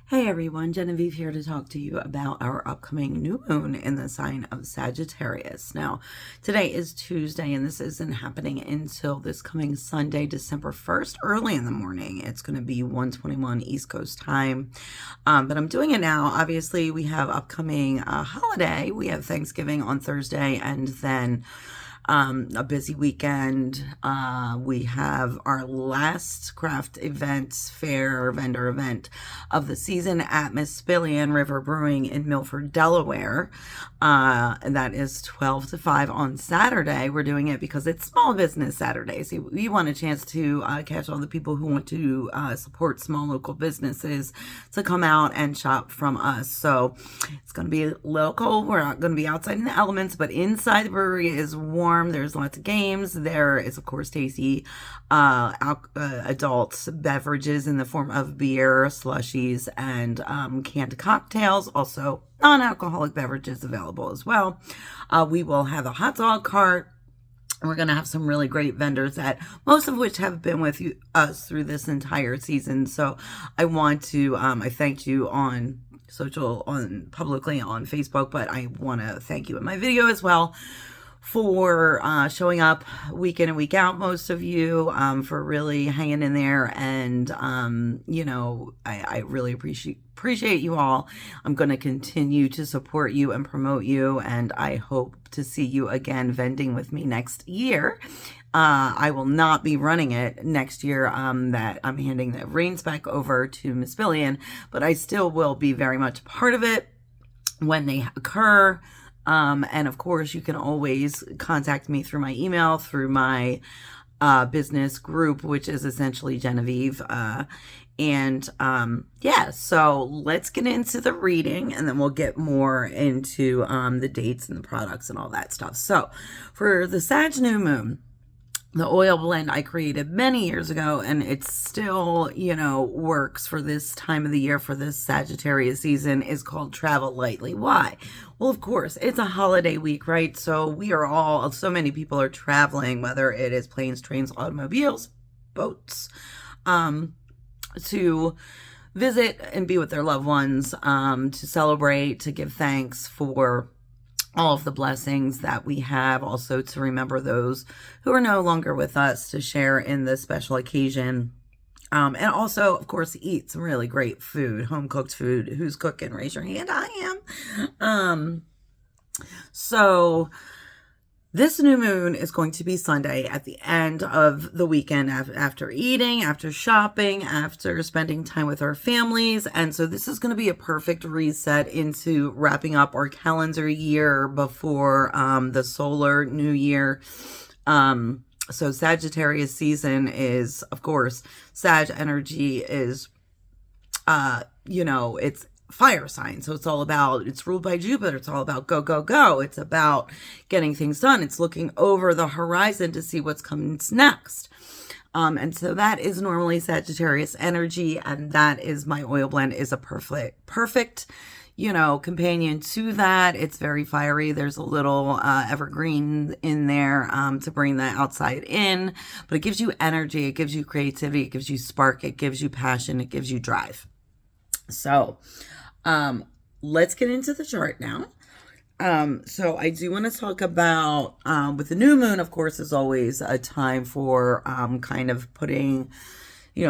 Hey everyone, Genevieve here to talk to you about our upcoming new moon in the sign of Sagittarius. Now, today is Tuesday and this isn't happening until this coming Sunday, December 1st, early in the morning. It's going to be 1:21 East Coast time, but I'm doing it now. Obviously, we have upcoming holiday. We have Thanksgiving on Thursday and then a busy weekend. We have our last craft event, fair, vendor event of the season at Mespilian River Brewing in Milford, Delaware. And that is 12 to 5 on Saturday. We're doing it because it's Small Business Saturday. So we want a chance to catch all the people who want to support small local businesses to come out and shop from us. So it's going to be a little cold. We're not going to be outside in the elements, but inside the brewery is warm. There's lots of games. There is, of course, tasty adult beverages in the form of beer, slushies, and canned cocktails. Also, non-alcoholic beverages available as well. We will have a hot dog cart. We're going to have some really great vendors that most of which have been with us through this entire season. So I want to, I thanked you on publicly on Facebook, but I want to thank you in my video as well for showing up week in and week out, most of you, for really hanging in there. And, I really appreciate you all. I'm going to continue to support you and promote you. And I hope to see you again vending with me next year. I will not be running it next year, that I'm handing the reins back over to Mespilian, but I still will be very much a part of it when they occur. And of course, you can always contact me through my email, through my business group, which is essentially Genevieve. So let's get into the reading and then we'll get more into the dates and the products and all that stuff. So for the Sag New Moon, the oil blend I created many years ago, and it still, works for this time of the year, for this Sagittarius season, is called Travel Lightly. Why? Well, of course, it's a holiday week, right? So so many people are traveling, whether it is planes, trains, automobiles, boats, to visit and be with their loved ones, to celebrate, to give thanks for all of the blessings that we have, also to remember those who are no longer with us, to share in this special occasion. And also, of course, eat some really great food, home-cooked food. Who's cooking? Raise your hand. I am. So this new moon is going to be Sunday at the end of the weekend, after eating, after shopping, after spending time with our families. And so this is going to be a perfect reset into wrapping up our calendar year before the solar new year. So Sagittarius season is, of course, Sag energy is, it's fire sign. So it's ruled by Jupiter. It's all about go, go, go. It's about getting things done. It's looking over the horizon to see what's coming next. And so that is normally Sagittarius energy. And that is my oil blend is a perfect, companion to that. It's very fiery. There's a little evergreen in there to bring that outside in, but it gives you energy. It gives you creativity. It gives you spark. It gives you passion. It gives you drive. So let's get into the chart now. So I do want to talk about, with the new moon, of course, is always a time for, kind of putting,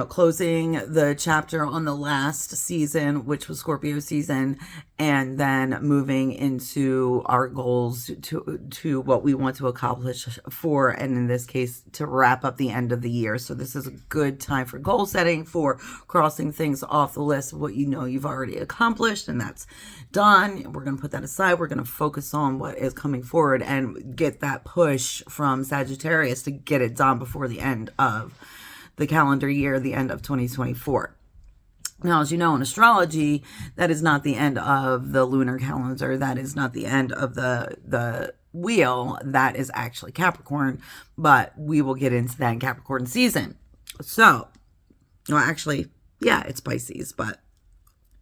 closing the chapter on the last season, which was Scorpio season, and then moving into our goals to what we want to accomplish for, and in this case, to wrap up the end of the year. So this is a good time for goal setting, for crossing things off the list of what you've already accomplished, and that's done. We're going to put that aside. We're going to focus on what is coming forward and get that push from Sagittarius to get it done before the end of the calendar year, the end of 2024. Now, as you know, in astrology, that is not the end of the lunar calendar. That is not the end of the wheel. That is actually Capricorn, but we will get into that in Capricorn season. So, it's Pisces, but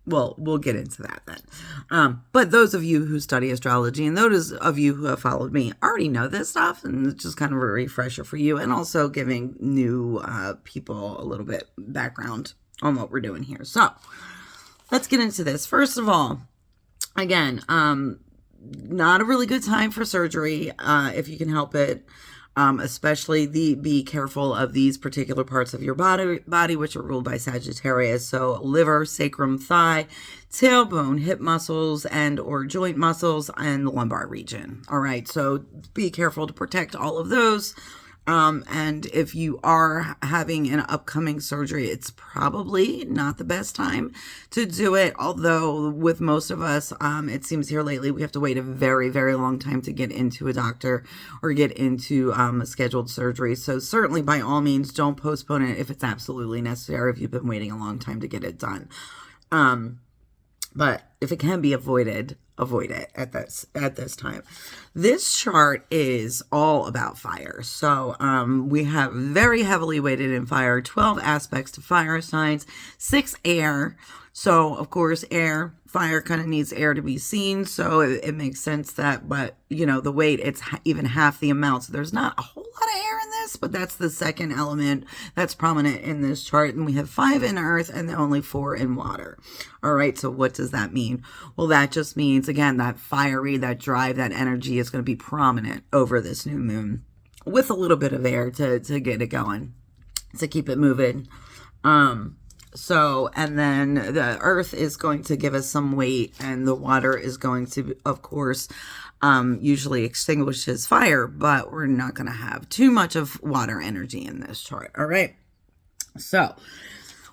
we'll get into that then. But those of you who study astrology and those of you who have followed me already know this stuff, and it's just kind of a refresher for you, and also giving new people a little bit background on what we're doing here. So let's get into this. First of all, again, not a really good time for surgery, if you can help it. Especially be careful of these particular parts of your body, which are ruled by Sagittarius. So liver, sacrum, thigh, tailbone, hip muscles, and or joint muscles, and the lumbar region. All right. So be careful to protect all of those. And if you are having an upcoming surgery, it's probably not the best time to do it. Although with most of us, it seems here lately, we have to wait a very, very long time to get into a doctor or get into a scheduled surgery. So certainly by all means, don't postpone it if it's absolutely necessary, if you've been waiting a long time to get it done. But if it can be avoided, avoid it at this time. This chart is all about fire. So we have very heavily weighted in fire, 12 aspects to fire signs, 6 air. So of course, fire kind of needs air to be seen. So it makes sense that, but you know, the weight, it's even half the amount. So there's not a whole lot of air in this, but that's the second element that's prominent in this chart. And we have 5 in earth and only 4 in water. All right. So what does that mean? Well, that just means, again, that fiery, that drive, that energy is going to be prominent over this new moon with a little bit of air to get it going, to keep it moving. So, and then the earth is going to give us some weight, and the water is going to, of course, usually extinguishes fire, but we're not going to have too much of water energy in this chart. All right. So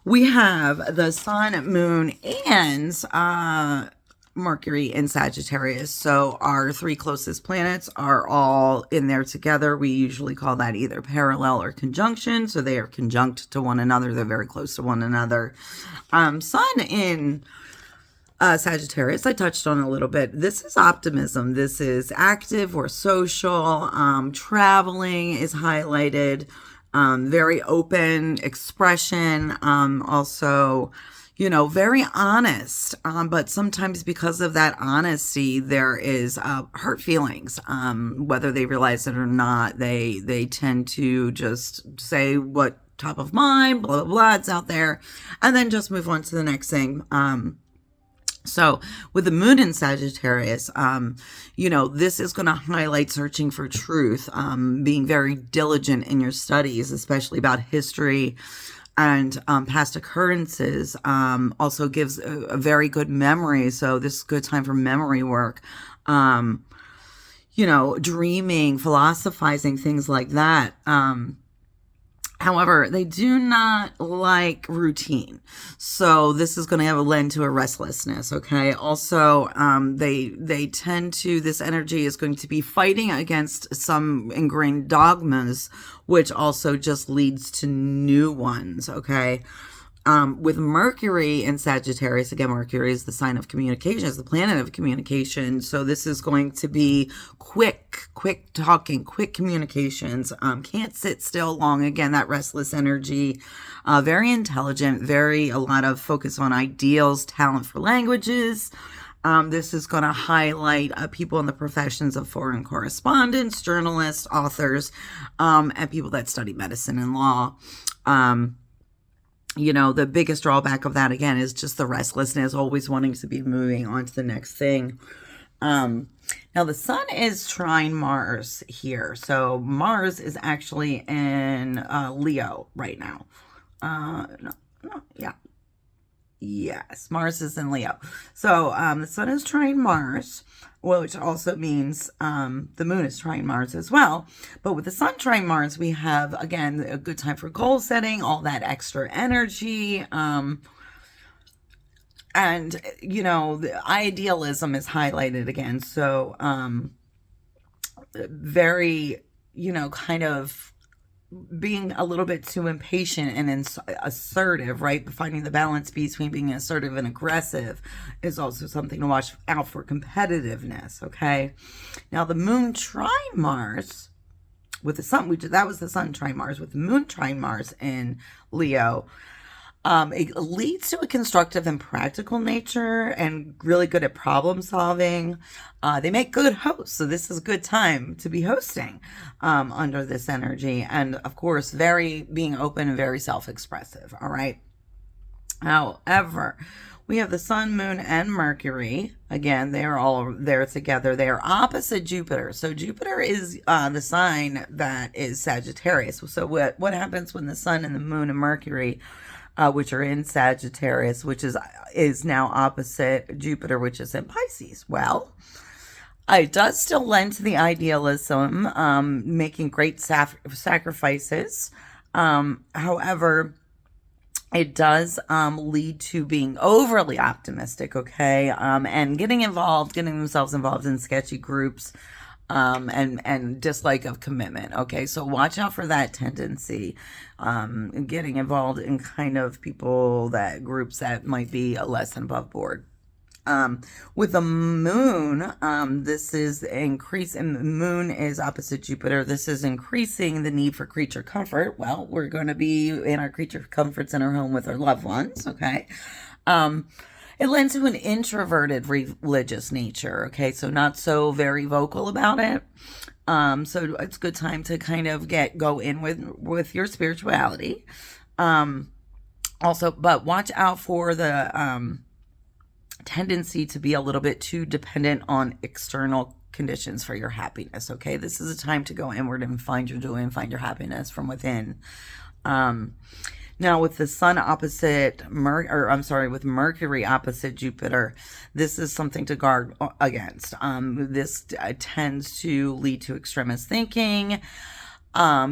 we have the sun, moon, and Mercury in Sagittarius. So our 3 closest planets are all in there together. We usually call that either parallel or conjunction. So they are conjunct to one another. They're very close to one another. Sun in Sagittarius, I touched on a little bit. This is optimism. This is active or social. Traveling is highlighted. Very open expression. Also, you know, very honest, but sometimes because of that honesty, there is hurt feelings. Whether they realize it or not, they tend to just say what top of mind, blah, blah, blah, it's out there, and then just move on to the next thing. So with the moon in Sagittarius, you know, this is going to highlight searching for truth, being very diligent in your studies, especially about history and past occurrences. Also gives a very good memory. So this is a good time for memory work. You know, dreaming, philosophizing, things like that. However, they do not like routine. So this is going to have a lend to a restlessness, okay? Also, they tend to, this energy is going to be fighting against some ingrained dogmas, which also just leads to new ones, okay? With Mercury in Sagittarius, again, Mercury is the sign of communication, is the planet of communication. So this is going to be quick talking, quick communications. Can't sit still long. Again, that restless energy, very intelligent, a lot of focus on ideals, talent for languages. This is going to highlight people in the professions of foreign correspondents, journalists, authors, and people that study medicine and law. You know, the biggest drawback of that, again, is just the restlessness, always wanting to be moving on to the next thing. Now, the sun is trine Mars here. So Mars is actually in Leo right now. Yes, Mars is in Leo. So the sun is trine Mars, which also means the moon is trine Mars as well. But with the sun trine Mars, we have, again, a good time for goal setting, all that extra energy. And, you know, the idealism is highlighted again. So very, you know, kind of being a little bit too impatient and assertive, right? Finding the balance between being assertive and aggressive is also something to watch out for. Competitiveness, okay? Now, the moon trine Mars with the sun, that was the sun trine Mars, with the moon trine Mars in Leo. It leads to a constructive and practical nature and really good at problem solving. They make good hosts. So this is a good time to be hosting under this energy. And of course, being open and very self-expressive. All right. However, We have the Sun, Moon, and Mercury. Again, they are all there together. They are opposite Jupiter. So Jupiter is the sign that is Sagittarius. So what happens when the Sun and the Moon and Mercury, which are in Sagittarius, which is now opposite Jupiter, which is in Pisces? Well, it does still lend to the idealism, making great sacrifices. However, it does lead to being overly optimistic, okay, and getting themselves involved in sketchy groups, and dislike of commitment, okay? So watch out for that tendency, getting involved in kind of groups that might be less than above board. With the moon, this is increasing. The moon is opposite Jupiter. This is increasing the need for creature comfort. Well, we're going to be in our creature comforts in our home with our loved ones. Okay. It lends to an introverted religious nature. Okay. So not so very vocal about it. So it's a good time to kind of go in with your spirituality. Also, but watch out for the, tendency to be a little bit too dependent on external conditions for your happiness. Okay, this is a time to go inward and find your joy and find your happiness from within. Now with the Sun opposite with Mercury opposite Jupiter, this is something to guard against. This tends to lead to extremist thinking.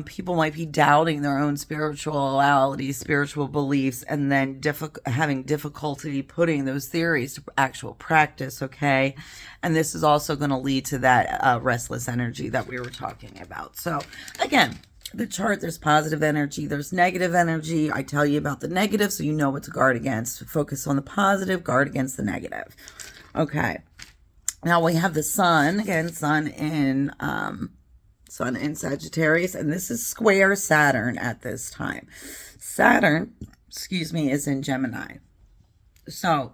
People might be doubting their own spirituality, spiritual beliefs, and then having difficulty putting those theories to actual practice, okay? And this is also going to lead to that restless energy that we were talking about. So, again, the chart, there's positive energy, there's negative energy. I tell you about the negative so you know what to guard against. Focus on the positive, guard against the negative. Okay. Now we have the Sun, again, Sun in Sagittarius, and this is square Saturn at this time. Saturn, is in Gemini. So,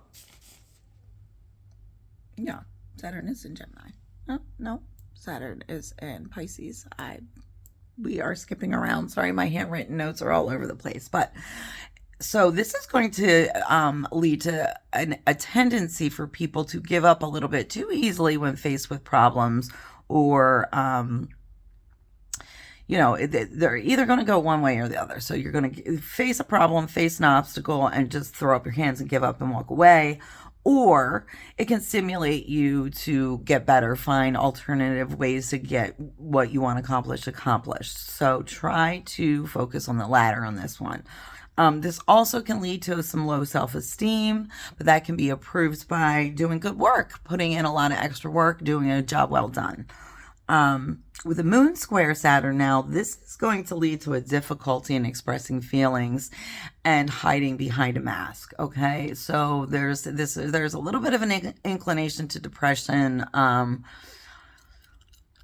yeah, Saturn is in Gemini. No, Saturn is in Pisces. We are skipping around. Sorry, my handwritten notes are all over the place. But, so this is going to lead to a tendency for people to give up a little bit too easily when faced with problems, or they're either going to go one way or the other. So you're going to face a problem, face an obstacle, and just throw up your hands and give up and walk away. Or it can stimulate you to get better, find alternative ways to get what you want accomplished. So try to focus on the latter on this one. This also can lead to some low self-esteem, but that can be improved by doing good work, putting in a lot of extra work, doing a job well done. With the Moon square Saturn now, this is going to lead to a difficulty in expressing feelings and hiding behind a mask. Okay, so there's a little bit of an inclination to depression,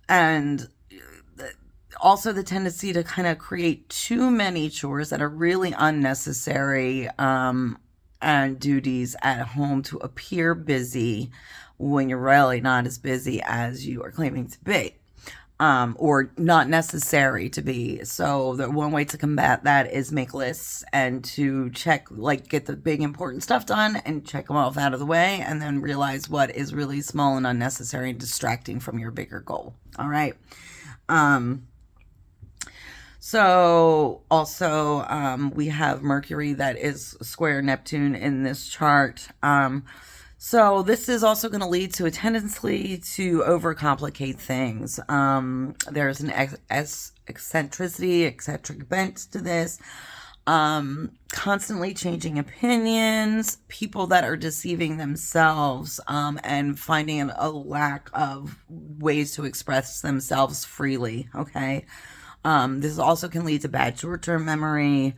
and also the tendency to kind of create too many chores that are really unnecessary, and duties at home to appear busy when you're really not as busy as you are claiming to be, or not necessary to be. So the one way to combat that is make lists and to get the big important stuff done and check them off out of the way, and then realize what is really small and unnecessary and distracting from your bigger goal. All right. So also, we have Mercury that is square Neptune in this chart. So this is also going to lead to a tendency to overcomplicate things. There's an eccentric bent to this. Constantly changing opinions, people that are deceiving themselves, and finding a lack of ways to express themselves freely, okay? This also can lead to bad short-term memory,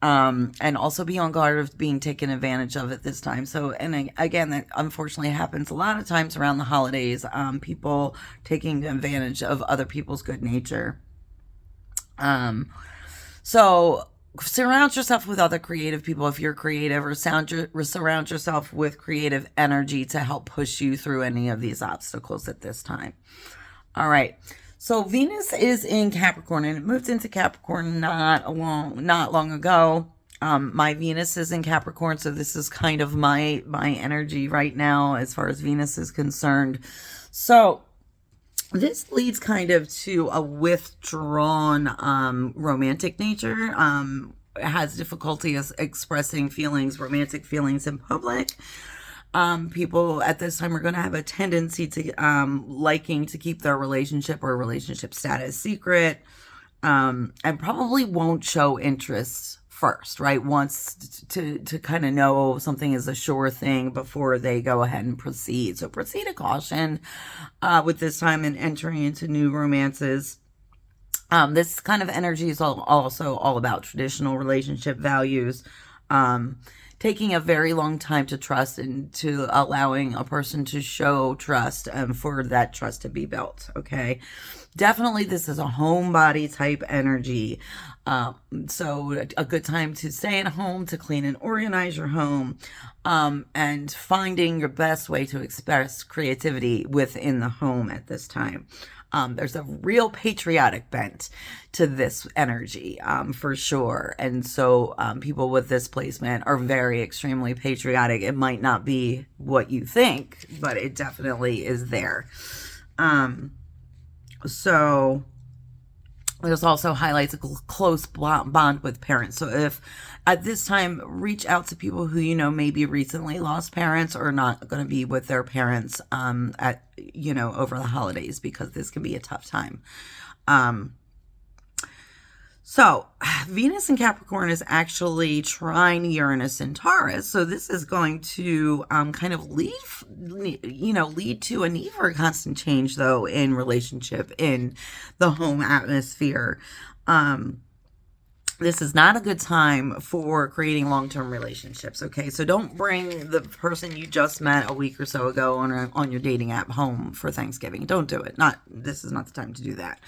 and also be on guard of being taken advantage of at this time. So, and again, that unfortunately happens a lot of times around the holidays, people taking advantage of other people's good nature. So surround yourself with other creative people if you're creative, or surround yourself with creative energy to help push you through any of these obstacles at this time. All right. So Venus is in Capricorn, and it moved into Capricorn not long ago. My Venus is in Capricorn, so this is kind of my energy right now as far as Venus is concerned. So this leads kind of to a withdrawn romantic nature. Has difficulty expressing feelings, romantic feelings in public. People at this time are going to have a tendency to liking to keep their relationship or relationship status secret, and probably won't show interest first, right? Wants to kind of know something is a sure thing before they go ahead and proceed. So proceed to caution with this time and entering into new romances. This kind of energy is also all about traditional relationship values. Taking a very long time to trust and to allowing a person to show trust and for that trust to be built. Okay. Definitely this is a homebody type energy. So a good time to stay at home, to clean and organize your home, and finding your best way to express creativity within the home at this time. There's a real patriotic bent to this energy, for sure. And so people with this placement are very extremely patriotic. It might not be what you think, but it definitely is there. So this also highlights a close bond with parents. So if at this time, reach out to people who, you know, maybe recently lost parents or not going to be with their parents at, you know, over the holidays, because this can be a tough time. So Venus in Capricorn is actually trine Uranus in Taurus. So this is going to kind of lead to a need for a constant change, though, in relationship, in the home atmosphere. This is not a good time for creating long-term relationships, okay? So don't bring the person you just met a week or so ago on your dating app home for Thanksgiving. Don't do it. This is not the time to do that.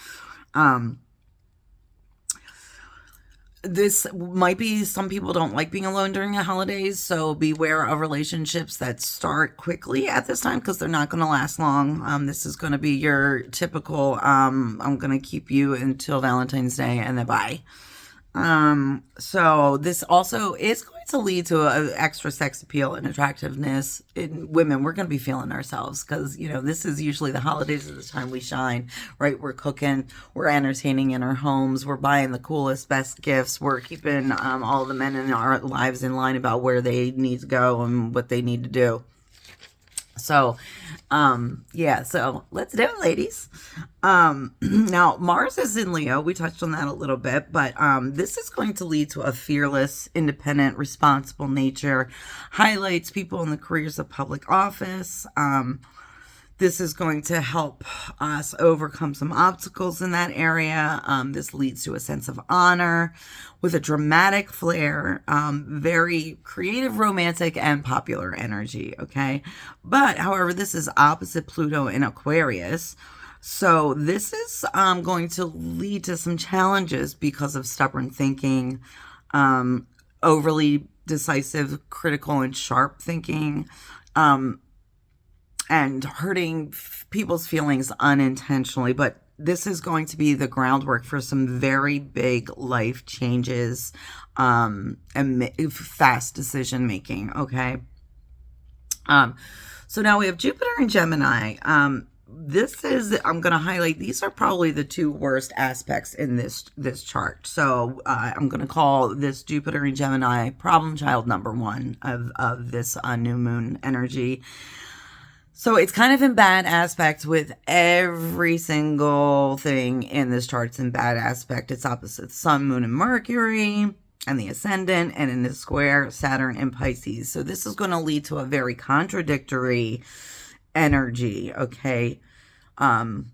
This might be, some people don't like being alone during the holidays, so beware of relationships that start quickly at this time, because they're not going to last long. This is going to be your typical, I'm going to keep you until Valentine's Day and then bye. So this also is going to lead to an extra sex appeal and attractiveness in women. We're going to be feeling ourselves because, you know, this is usually the holidays are the time we shine, right? We're cooking, we're entertaining in our homes, we're buying the coolest, best gifts, we're keeping all the men in our lives in line about where they need to go and what they need to do. So, yeah, so let's do it, ladies. Now Mars is in Leo. We touched on that a little bit, but, this is going to lead to a fearless, independent, responsible nature, highlights people in the careers of public office. This is going to help us overcome some obstacles in that area. This leads to a sense of honor with a dramatic flair, very creative, romantic, and popular energy, okay? But, however, this is opposite Pluto in Aquarius. So this is going to lead to some challenges because of stubborn thinking, overly decisive, critical, and sharp thinking, and hurting people's feelings unintentionally. But this is going to be the groundwork for some very big life changes and fast decision making, okay? So now we have Jupiter and Gemini. This is, I'm going to highlight, these are probably the two worst aspects in this chart. So I'm going to call this Jupiter and Gemini problem child number one of this new moon energy. So it's kind of in bad aspect with every single thing in this chart. It's in bad aspect. It's opposite Sun, Moon, and Mercury, and the ascendant, and in the square, Saturn and Pisces. So this is going to lead to a very contradictory energy, okay? Trying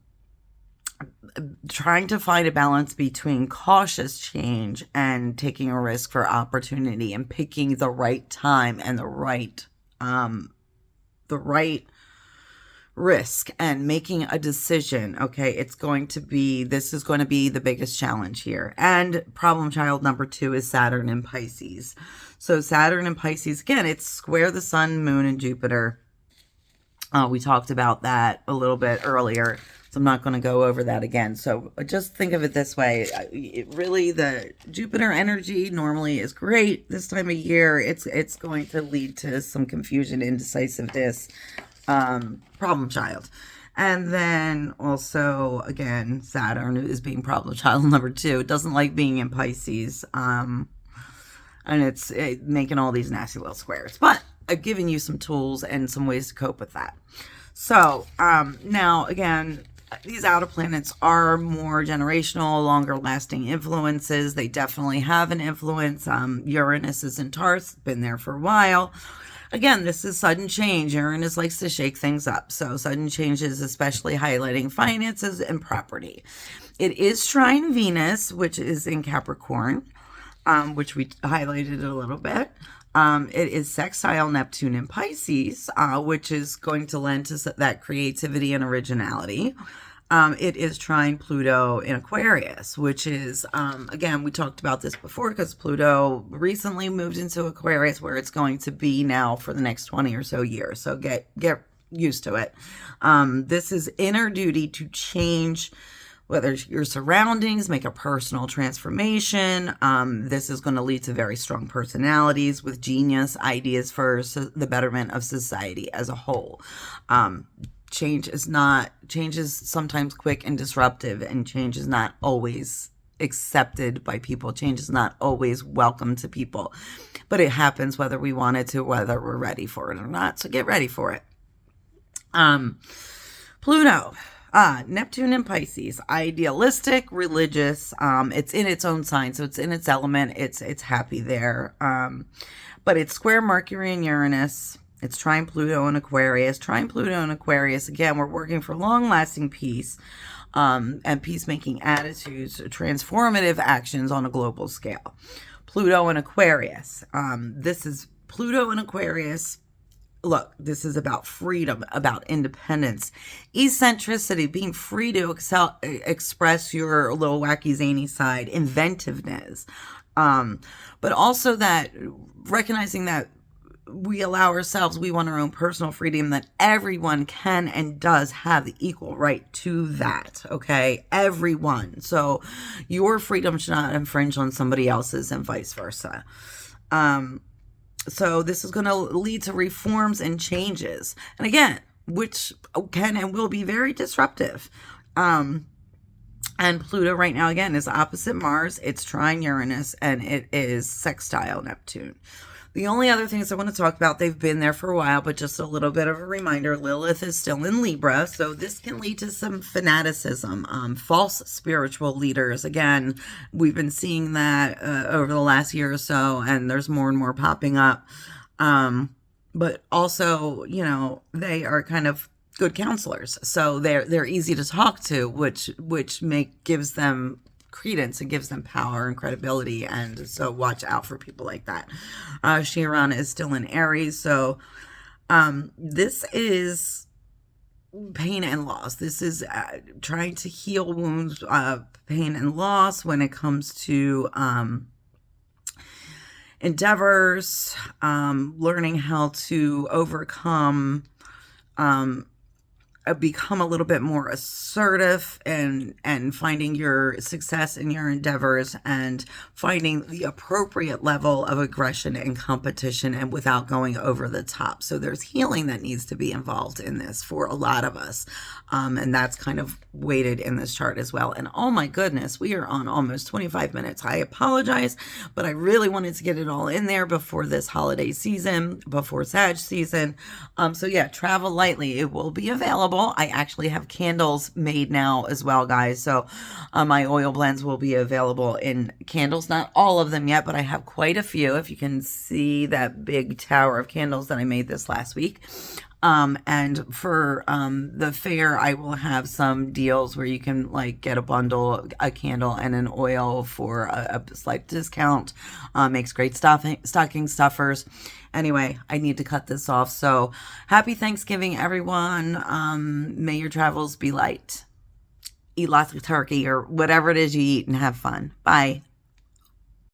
to find a balance between cautious change and taking a risk for opportunity, and picking the right time and the right risk and making a decision, okay? This is going to be the biggest challenge here. And problem child number two is Saturn and Pisces. So Saturn and Pisces, again, it's square the Sun, Moon, and Jupiter. We talked about that a little bit earlier. So I'm not going to go over that again. So just think of it this way. Really, the Jupiter energy normally is great this time of year. It's going to lead to some confusion, indecisiveness, problem child. And then also, again, Saturn is being problem child number 2. It doesn't like being in Pisces. And it's making all these nasty little squares. But I've given you some tools and some ways to cope with that. So now, again, these outer planets are more generational, longer lasting influences. They definitely have an influence. Uranus is in Taurus, been there for a while. Again, this is sudden change. Uranus likes to shake things up. So sudden changes, especially highlighting finances and property. It is trine Venus, which is in Capricorn, which we highlighted a little bit. It is sextile Neptune in Pisces, which is going to lend to that creativity and originality. It is trine Pluto in Aquarius, which is, again, we talked about this before because Pluto recently moved into Aquarius, where it's going to be now for the next 20 or so years. So get used to it. This is inner duty to change whether your surroundings, make a personal transformation. This is going to lead to very strong personalities with genius ideas for the betterment of society as a whole. Change is sometimes quick and disruptive, and change is not always accepted by people. Change is not always welcome to people, but it happens whether we want it to, whether we're ready for it or not. So get ready for it. Pluto. Neptune in Pisces, idealistic, religious. It's in its own sign, so it's in its element. It's happy there. But it's square Mercury and Uranus. It's trine Pluto and Aquarius. Trine Pluto and Aquarius, again, we're working for long-lasting peace and peacemaking attitudes, transformative actions on a global scale. Pluto and Aquarius. This is Pluto and Aquarius. Look, this is about freedom, about independence, eccentricity, being free to express your little wacky, zany side, inventiveness. But also that recognizing that we allow ourselves, we want our own personal freedom, that everyone can and does have the equal right to that, okay? Everyone. So your freedom should not infringe on somebody else's and vice versa. So this is going to lead to reforms and changes. And again, which can and will be very disruptive. And Pluto right now, again, is opposite Mars. It's trine Uranus, and it is sextile Neptune. The only other things I want to talk about, they've been there for a while, but just a little bit of a reminder, Lilith is still in Libra, so this can lead to some fanaticism, false spiritual leaders. Again, we've been seeing that over the last year or so, and there's more and more popping up. But also, you know, they are kind of good counselors, so they're easy to talk to, which gives them credence and gives them power and credibility, and so watch out for people like that. Chiron is still in Aries, so this is pain and loss. This is trying to heal wounds, pain and loss when it comes to endeavors, learning how to overcome, become a little bit more assertive and finding your success in your endeavors and finding the appropriate level of aggression and competition and without going over the top. So there's healing that needs to be involved in this for a lot of us. And that's kind of weighted in this chart as well. And oh my goodness, we are on almost 25 minutes. I apologize, but I really wanted to get it all in there before this holiday season, before Sag season. So yeah, travel lightly. It will be available. I actually have candles made now as well, guys. So my oil blends will be available in candles. Not all of them yet, but I have quite a few. If you can see that big tower of candles that I made this last week. And for the fair, I will have some deals where you can like get a bundle, a candle, and an oil for a slight discount. Makes great stocking stuffers. Anyway, I need to cut this off. So happy Thanksgiving, everyone. May your travels be light. Eat lots of turkey or whatever it is you eat and have fun. Bye.